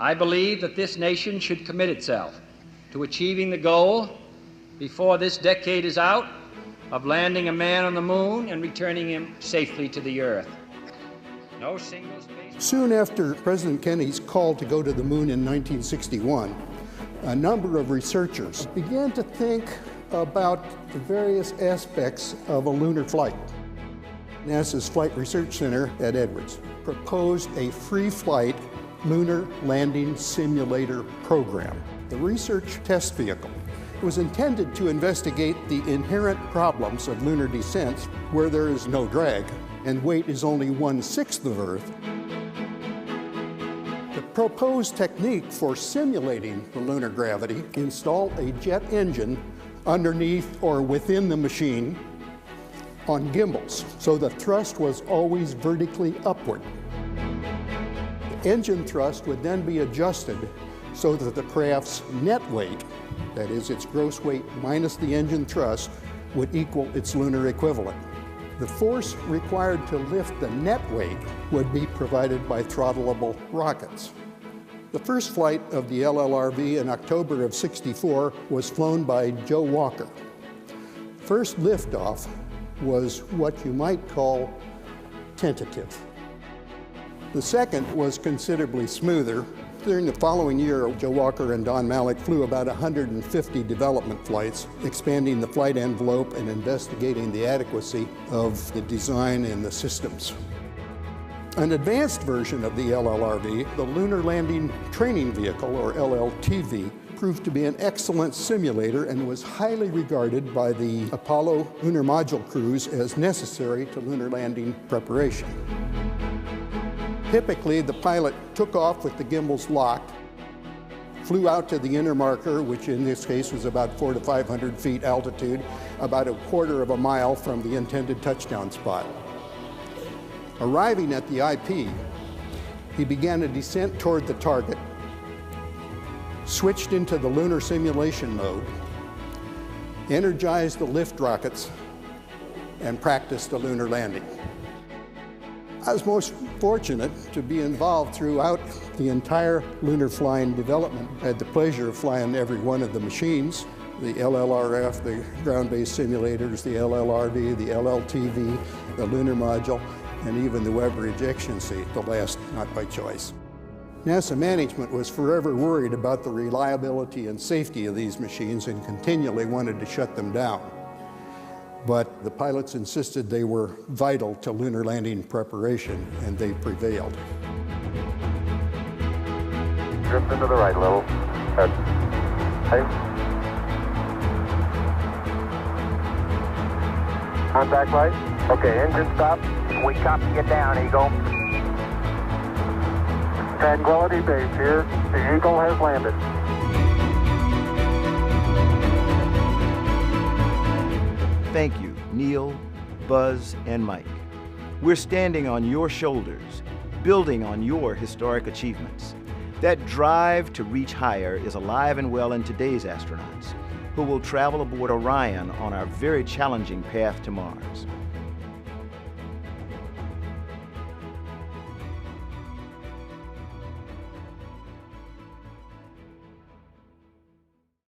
I believe that this nation should commit itself to achieving the goal, before this decade is out, of landing a man on the moon and returning him safely to the Earth. No single space... Soon after President Kennedy's call to go to the moon in 1961, a number of researchers began to think about the various aspects of a lunar flight. NASA's Flight Research Center at Edwards proposed a free flight lunar landing simulator program. The research test vehicle was intended to investigate the inherent problems of lunar descents where there is no drag and weight is only 1/6 of Earth. The proposed technique for simulating the lunar gravity installed a jet engine underneath or within the machine on gimbals, so the thrust was always vertically upward. The engine thrust would then be adjusted so that the craft's net weight, that is its gross weight minus the engine thrust, would equal its lunar equivalent. The force required to lift the net weight would be provided by throttleable rockets. The first flight of the LLRV in October of '64 was flown by Joe Walker. First liftoff was what you might call tentative. The second was considerably smoother. During the following year, Joe Walker and Don Malik flew about 150 development flights, expanding the flight envelope and investigating the adequacy of the design and the systems. An advanced version of the LLRV, the Lunar Landing Training Vehicle, or LLTV, proved to be an excellent simulator and was highly regarded by the Apollo lunar module crews as necessary to lunar landing preparation. Typically, the pilot took off with the gimbals locked, flew out to the inner marker, which in this case was about 400 to 500 feet altitude, about a quarter of a mile from the intended touchdown spot. Arriving at the IP, he began a descent toward the target, switched into the lunar simulation mode, energized the lift rockets, and practiced a lunar landing. I was most fortunate to be involved throughout the entire lunar flying development. I had the pleasure of flying every one of the machines, the LLRF, the ground-based simulators, the LLRV, the LLTV, the lunar module, and even the Weber ejection seat, the last not by choice. NASA management was forever worried about the reliability and safety of these machines and continually wanted to shut them down. But the pilots insisted they were vital to lunar landing preparation, and they prevailed. Drift into the right a little. Head. Hey. Contact light. Okay, engine stop. We copy you down, Eagle. Tranquility Base here. The Eagle has landed. Thank you, Neil, Buzz, and Mike. We're standing on your shoulders, building on your historic achievements. That drive to reach higher is alive and well in today's astronauts, who will travel aboard Orion on our very challenging path to Mars.